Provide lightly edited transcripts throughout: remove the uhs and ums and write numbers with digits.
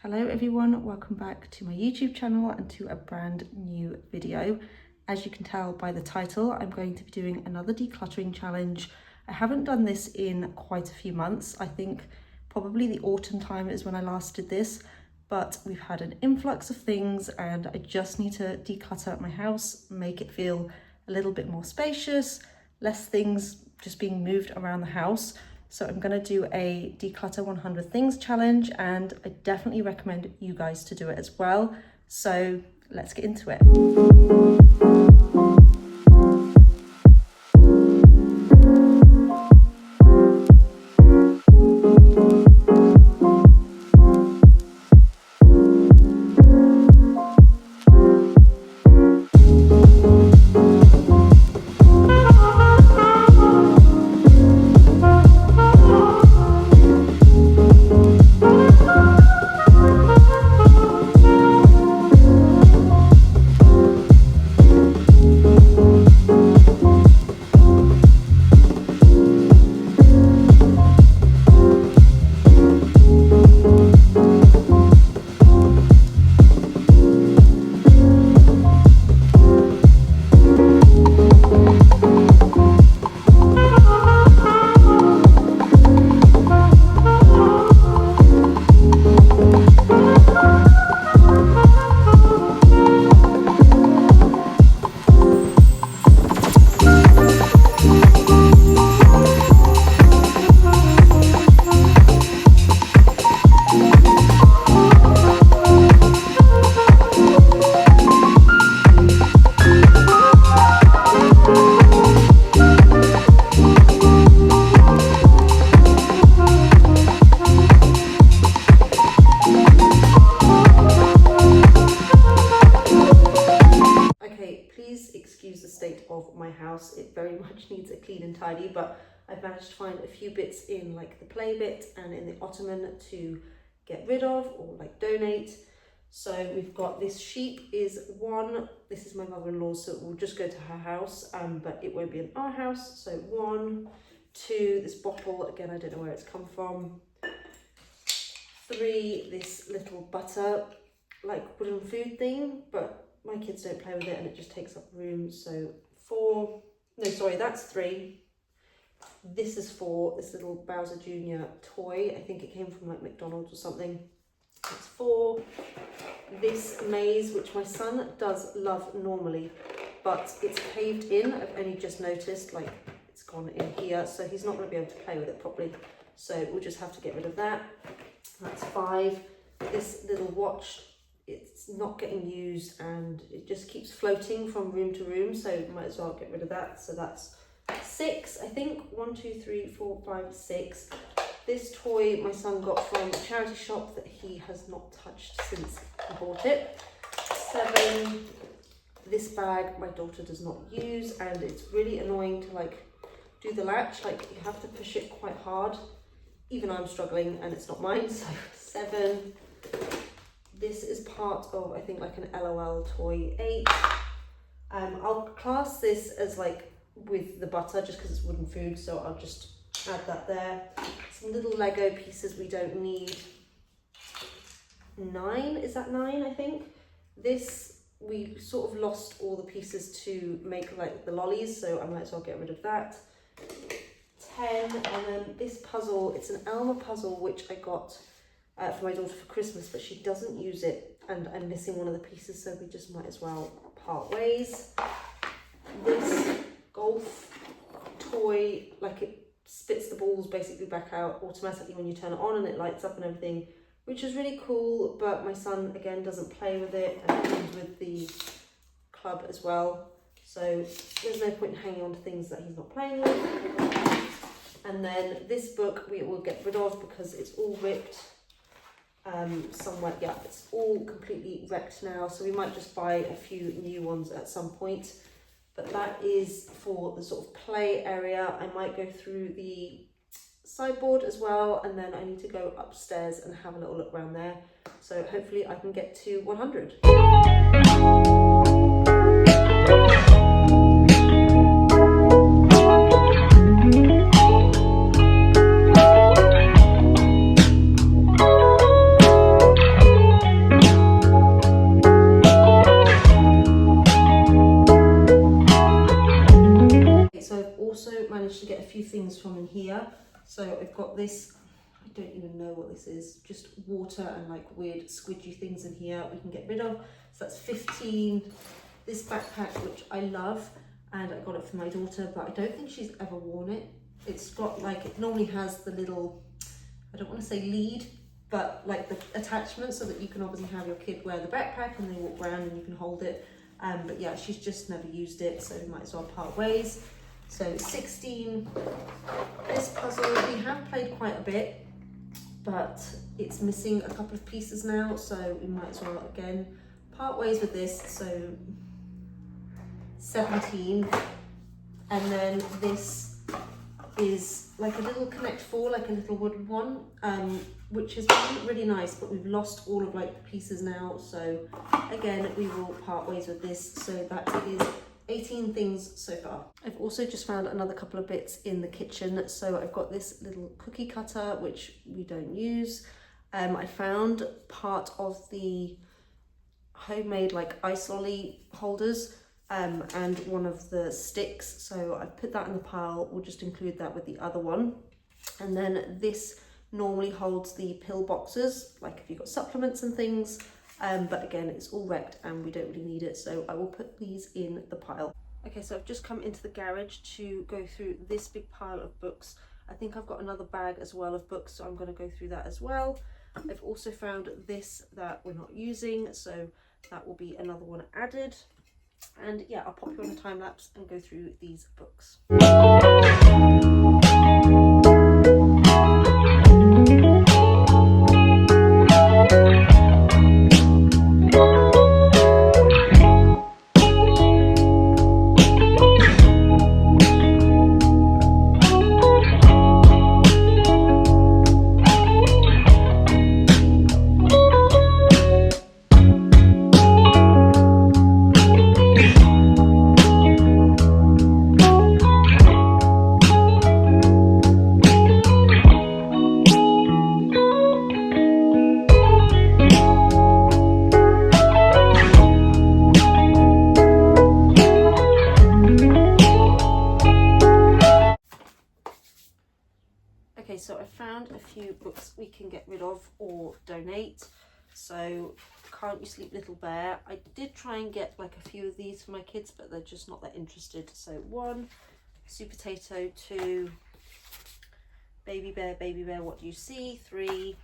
Hello everyone, welcome back to my YouTube channel and to a brand new video. As you can tell by the title, I'm going to be doing another decluttering challenge. I haven't done this in quite a few months. I think probably the autumn time is when I last did this, but we've had an influx of things and I just need to declutter my house, make it feel a little bit more spacious, less things just being moved around the house. So I'm going to do a declutter 100 things challenge, and I definitely recommend you guys to do it as well. So let's get into it. Excuse the state of my house. It very much needs a clean and tidy, but I've managed to find a few bits in like the play bit and in the ottoman to get rid of or like donate. So we've got this sheep is one. This is my mother-in-law's, so it will just go to her house, but it won't be in our house. So 1, 2, this bottle, again, I don't know where it's come from. 3, this little butter, like wooden food thing, but my kids don't play with it and it just takes up room. So 4, no, sorry, that's 3. This is 4, this little Bowser Jr. toy. I think it came from like McDonald's or something. It's 4. This maze, which my son does love normally, but it's caved in. I've only just noticed, like it's gone in here, so he's not going to be able to play with it properly. So we'll just have to get rid of that. That's 5. This little watch, it's not getting used and it just keeps floating from room to room, so might as well get rid of that. So that's 6, I think. 1, 2, 3, 4, 5, 6. This toy my son got from a charity shop that he has not touched since he bought it. 7. This bag my daughter does not use and it's really annoying to like do the latch, like you have to push it quite hard. Even I'm struggling and it's not mine. So 7. This is part of, I think, like an LOL toy. 8. I'll class this as like with the butter just because it's wooden food, so I'll just add that there. Some little Lego pieces we don't need. 9, is that 9, I think? This, we sort of lost all the pieces to make like the lollies, so I might as well get rid of that. 10, and then this puzzle, it's an Elmer puzzle which I got for my daughter for Christmas, but she doesn't use it and I'm missing one of the pieces, so we just might as well part ways. This golf toy, like it spits the balls basically back out automatically when you turn it on and it lights up and everything, which is really cool, but my son again doesn't play with it and it comes with the club as well, so there's no point in hanging on to things that he's not playing with. And then this book we will get rid of because it's all ripped. Somewhere, yeah, it's all completely wrecked now, so we might just buy a few new ones at some point. But that is for the sort of play area. I might go through the sideboard as well, and then I need to go upstairs and have a little look around there. So hopefully I can get to 100. So I've got this, I don't even know what this is, just water and like weird squidgy things in here we can get rid of. So that's 15. This backpack, which I love, and I got it for my daughter, but I don't think she's ever worn it. It's got like, it normally has the little, I don't want to say lead, but like the attachment so that you can obviously have your kid wear the backpack and they walk around and you can hold it. But yeah, she's just never used it, so we might as well part ways. So 16, this puzzle, we have played quite a bit, but it's missing a couple of pieces now, so we might as well again part ways with this. So 17, and then this is like a little Connect 4, like a little wooden one, which is really nice, but we've lost all of like the pieces now, so again we will part ways with this. So that is 18 things so far. I've also just found another couple of bits in the kitchen. So I've got this little cookie cutter, which we don't use. I found part of the homemade like ice lolly holders, and one of the sticks, so I put that in the pile. We'll just include that with the other one. And then this normally holds the pill boxes, like if you've got supplements and things, but again it's all wrecked and we don't really need it, so I will put these in the pile. Okay, so I've just come into the garage to go through this big pile of books. I think I've got another bag as well of books, so I'm going to go through that as well. I've also found this that we're not using, so that will be another one added. And yeah, I'll pop you on a time lapse and go through these books. Okay, so I found a few books we can get rid of or donate. So Can't You Sleep Little Bear. I did try and get like a few of these for my kids, but they're just not that interested. So 1, Sweet Potato. 2, Baby Bear, What Do You See? 3,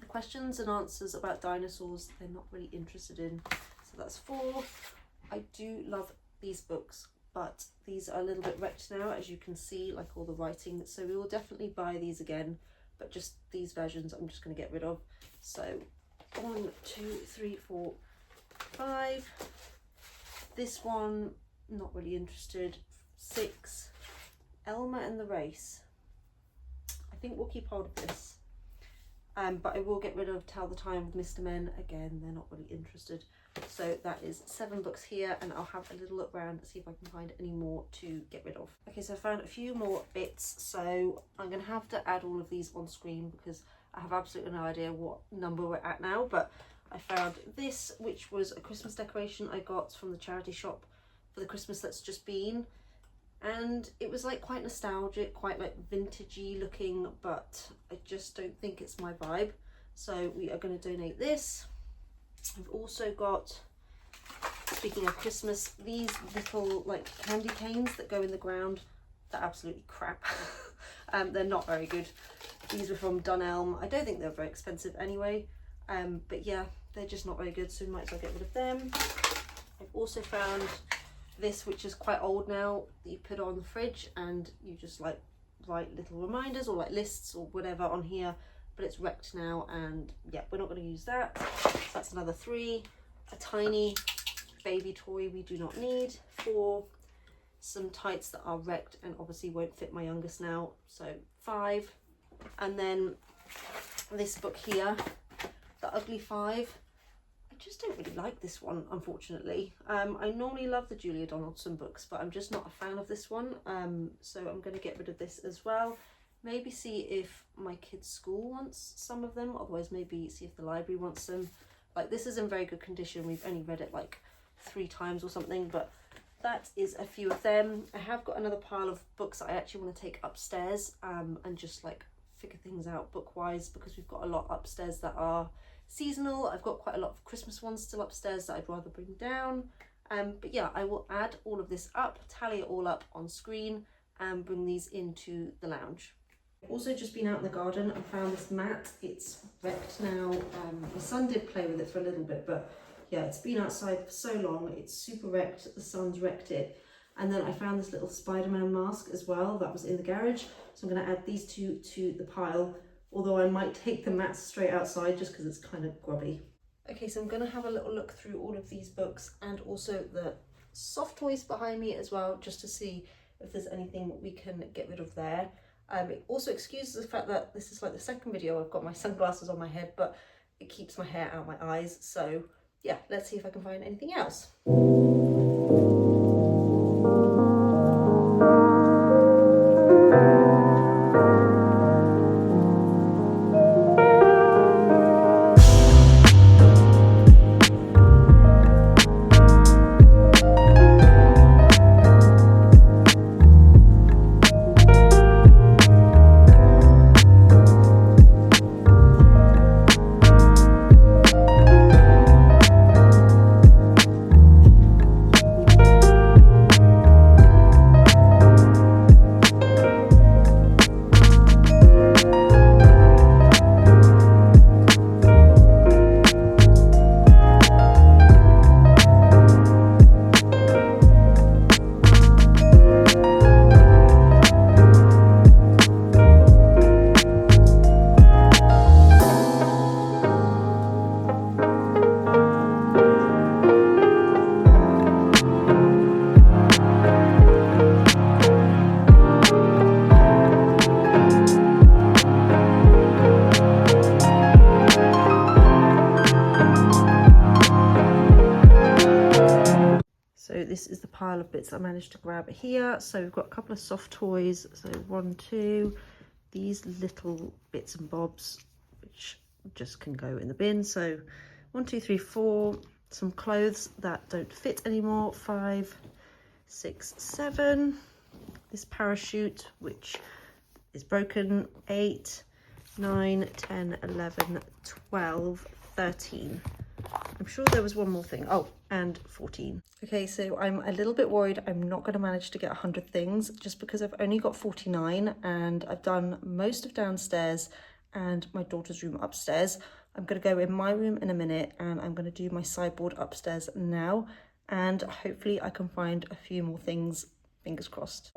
Questions and Answers About Dinosaurs. They're not really interested in. So that's 4. I do love these books, but these are a little bit wrecked now, as you can see, like all the writing. So we will definitely buy these again, but just these versions I'm just going to get rid of. So 1, 2, 3, 4, 5. This one, not really interested. 6, Elma and the Race. I think we'll keep hold of this. But I will get rid of Tell the Time with Mr. Men. Again, they're not really interested. So that is 7 books here, and I'll have a little look around to see if I can find any more to get rid of. Okay, so I found a few more bits, so I'm going to have to add all of these on screen because I have absolutely no idea what number we're at now, but I found this, which was a Christmas decoration I got from the charity shop for the Christmas that's just been, and it was like quite nostalgic, quite like vintagey looking, but I just don't think it's my vibe, so we are going to donate this. I've also got, speaking of Christmas, these little like candy canes that go in the ground. They're absolutely crap. They're not very good. These were from Dunelm. I don't think they're very expensive anyway, but yeah, they're just not very good, so we might as well get rid of them. I've also found this, which is quite old now, that you put on the fridge and you just like write little reminders or like lists or whatever on here, but it's wrecked now, and yeah, we're not going to use that. So that's another 3. A tiny baby toy we do not need. 4, some tights that are wrecked and obviously won't fit my youngest now, so 5. And then this book here, The Ugly 5. I just don't really like this one, unfortunately. I normally love the Julia Donaldson books, but I'm just not a fan of this one, so I'm going to get rid of this as well. Maybe see if my kids' school wants some of them, otherwise maybe see if the library wants them. Like, this is in very good condition. We've only read it like 3 times or something, but that is a few of them. I have got another pile of books that I actually want to take upstairs and just like figure things out book wise, because we've got a lot upstairs that are seasonal. I've got quite a lot of Christmas ones still upstairs that I'd rather bring down. But yeah, I will add all of this up, tally it all up on screen and bring these into the lounge. I've also just been out in the garden and found this mat. It's wrecked now. My son did play with it for a little bit, but yeah, it's been outside for so long. It's super wrecked. The sun's wrecked it. And then I found this little Spider-Man mask as well that was in the garage. So I'm going to add these two to the pile, although I might take the mats straight outside just because it's kind of grubby. Okay, so I'm going to have a little look through all of these books and also the soft toys behind me as well, just to see if there's anything we can get rid of there. It also excuses the fact that this is like the second video I've got my sunglasses on my head, but it keeps my hair out my eyes. So yeah, let's see if I can find anything else. So this is the pile of bits I managed to grab here. So we've got a couple of soft toys. So 1, 2, these little bits and bobs, which just can go in the bin. So 1, 2, 3, 4, some clothes that don't fit anymore. 5, 6, 7, this parachute, which is broken. 8, 9, 10, 11, 12, 13. I'm sure there was one more thing. Oh, and 14. Okay, so I'm a little bit worried I'm not going to manage to get 100 things just because I've only got 49 and I've done most of downstairs and my daughter's room upstairs. I'm going to go in my room in a minute and I'm going to do my sideboard upstairs now, and hopefully I can find a few more things, fingers crossed.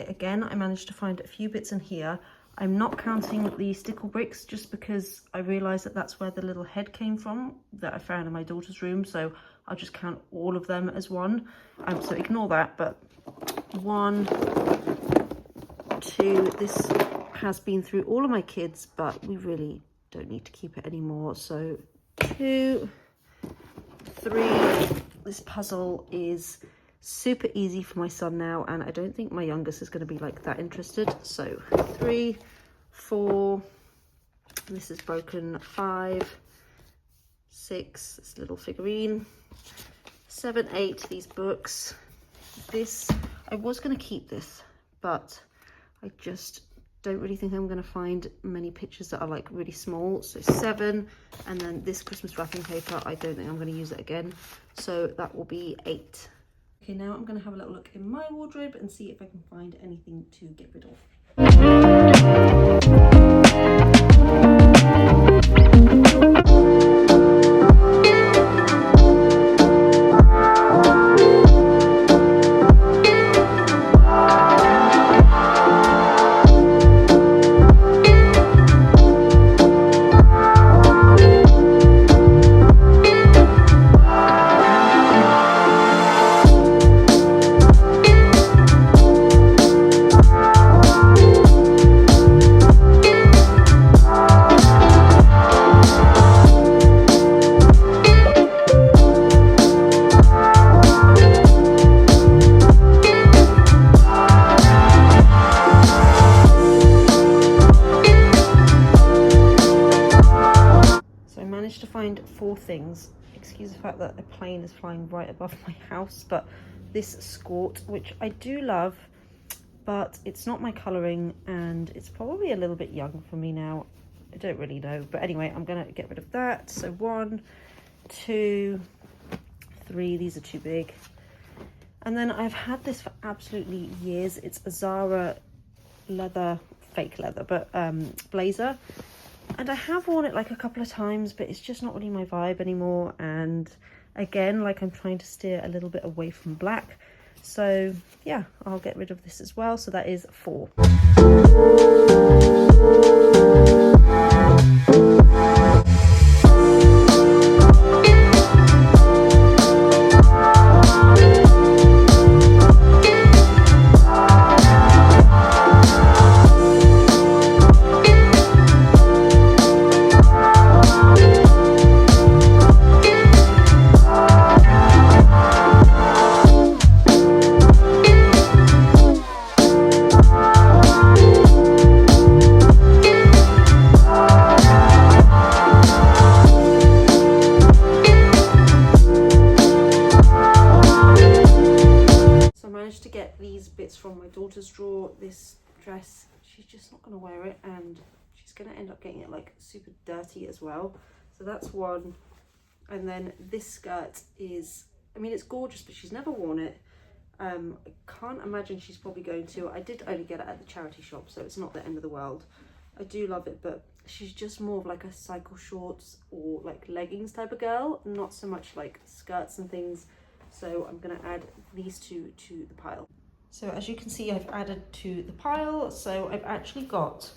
Again, I managed to find a few bits in here. I'm not counting the stickle bricks just because I realised that that's where the little head came from that I found in my daughter's room. So I'll just count all of them as one. So ignore that, but 1, 2, this has been through all of my kids, but we really don't need to keep it anymore. So 2, 3, this puzzle is super easy for my son now, and I don't think my youngest is going to be like that interested. So 3, 4, this is broken, 5, 6, this little figurine, 7, 8, these books. This, I was going to keep this, but I just don't really think I'm going to find many pictures that are like really small. So 7, and then this Christmas wrapping paper, I don't think I'm going to use it again, so that will be 8. Okay, now I'm going to have a little look in my wardrobe and see if I can find anything to get rid of. To find 4 things. Excuse the fact that a plane is flying right above my house, but this skort, which I do love, but it's not my colouring and it's probably a little bit young for me now. I don't really know, but anyway, I'm gonna get rid of that. So 1, 2, 3, these are too big. And then I've had this for absolutely years. It's a Zara leather, fake leather, but blazer. And I have worn it like a couple of times, but it's just not really my vibe anymore. And again, like I'm trying to steer a little bit away from black. So yeah, I'll get rid of this as well. So that is 4. From my daughter's drawer. This dress, she's just not going to wear it, and she's going to end up getting it like super dirty as well. So that's 1. And then this skirt is, I mean, it's gorgeous, but she's never worn it. I can't imagine she's probably going to. I did only get it at the charity shop, so it's not the end of the world. I do love it, but she's just more of like a cycle shorts or like leggings type of girl, not so much like skirts and things. So I'm going to add these 2 to the pile. So as you can see, I've added to the pile. So I've actually got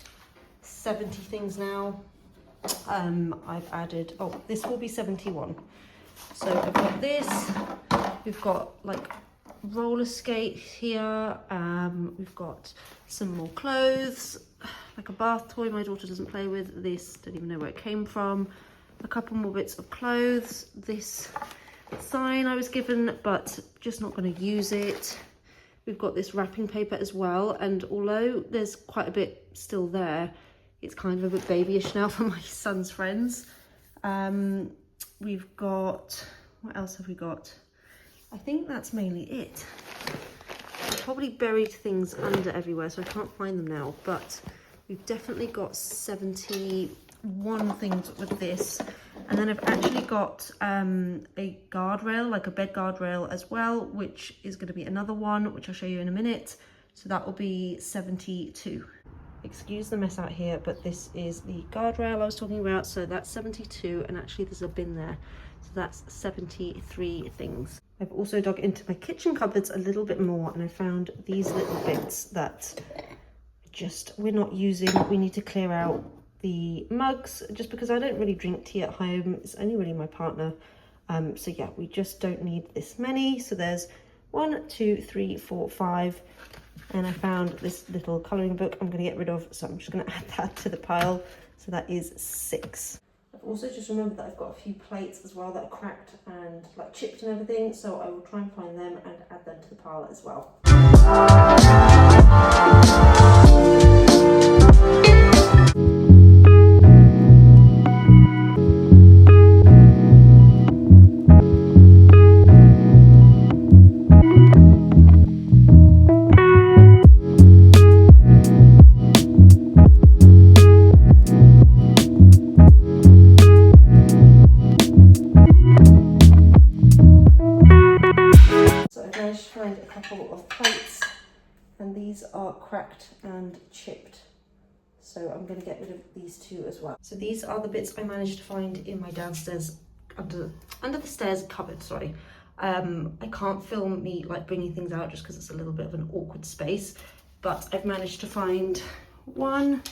70 things now. I've added, oh, this will be 71. So I've got this, we've got like roller skates here, we've got some more clothes, like a bath toy my daughter doesn't play with, this, don't even know where it came from, a couple more bits of clothes, this sign I was given, but just not going to use it. We've got this wrapping paper as well, and although there's quite a bit still there, it's kind of a bit babyish now for my son's friends. We've got, what else have we got? I think that's mainly it. I've probably buried things under everywhere, so I can't find them now, but we've definitely got 71 things with this. And then I've actually got a guardrail, like a bed guardrail as well, which is going to be another one, which I'll show you in a minute. So that will be 72. Excuse the mess out here, but this is the guardrail I was talking about. So that's 72, and actually there's a bin there. So that's 73 things. I've also dug into my kitchen cupboards a little bit more, and I found these little bits that just we're not using. We need to clear out the mugs, just because I don't really drink tea at home. It's only really my partner. So yeah, we just don't need this many. So there's 1, 2, 3, 4, 5. And I found this little colouring book I'm going to get rid of, so I'm just going to add that to the pile. So that is 6. I've also just remembered that I've got a few plates as well that are cracked and like chipped and everything, so I will try and find them and add them to the pile as well. Of plates, and these are cracked and chipped, so I'm going to get rid of these 2 as well. So these are the bits I managed to find in my downstairs under the stairs cupboard. Sorry, I can't film me like bringing things out just because it's a little bit of an awkward space, but I've managed to find 1,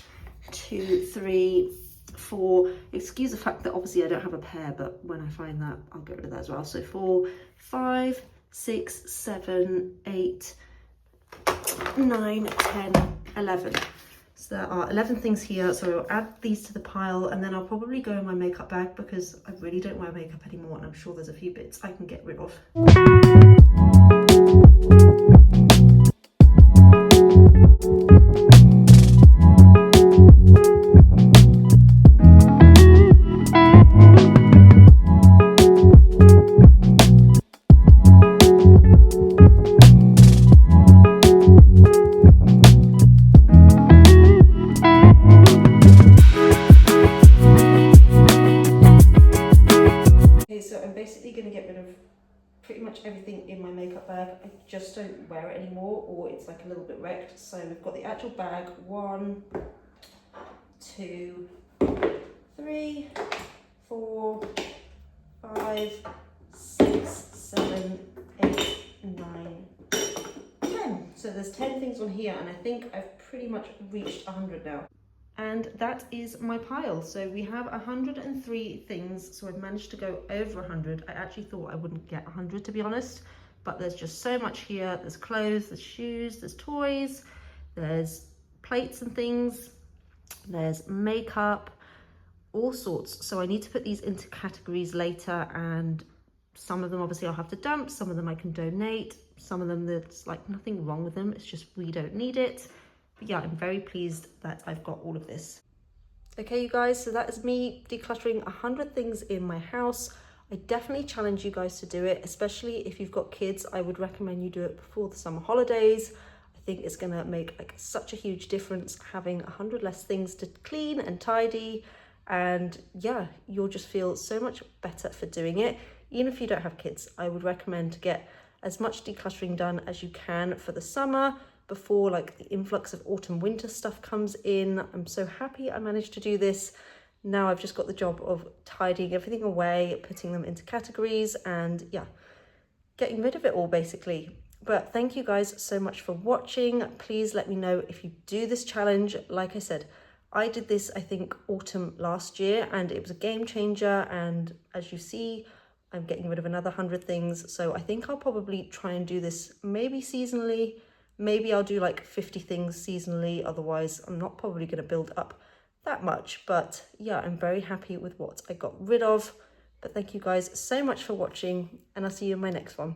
2, 3, 4. Excuse the fact that obviously I don't have a pair, but when I find that I'll get rid of that as well. So 4, 5, 6, 7, 8, 9, 10, 11. So there are 11 things here. So I'll add these to the pile, and then I'll probably go in my makeup bag because I really don't wear makeup anymore, and I'm sure there's a few bits I can get rid of. Pretty much everything in my makeup bag. I just don't wear it anymore, or it's like a little bit wrecked. So we've got the actual bag. 1, 2, 3, 4, 5, 6, 7, 8, 9, 10. So there's 10 things on here, and I think I've pretty much reached 100 now. And that is my pile. So we have 103 things. So I've managed to go over 100. I actually thought I wouldn't get 100, to be honest, but there's just so much here. There's clothes, there's shoes, there's toys, there's plates and things, there's makeup, all sorts. So I need to put these into categories later, and some of them obviously I'll have to dump, some of them I can donate, some of them there's like nothing wrong with them, it's just we don't need it. But yeah, I'm very pleased that I've got all of this. Okay, you guys, so that is me decluttering 100 things in my house. I definitely challenge you guys to do it, especially if you've got kids. I would recommend you do it before the summer holidays. I think it's gonna make like such a huge difference having 100 less things to clean and tidy. And yeah, you'll just feel so much better for doing it. Even if you don't have kids, I would recommend to get as much decluttering done as you can for the summer, before like the influx of autumn winter stuff comes in. I'm so happy I managed to do this. Now I've just got the job of tidying everything away, putting them into categories, and yeah, getting rid of it all basically. But thank you guys so much for watching. Please let me know if you do this challenge. Like I said, I did this I think autumn last year, and it was a game changer, and as you see, I'm getting rid of another 100 things. So I think I'll probably try and do this maybe seasonally. Maybe I'll do like 50 things seasonally, otherwise I'm not probably going to build up that much. But yeah, I'm very happy with what I got rid of. But thank you guys so much for watching, and I'll see you in my next one.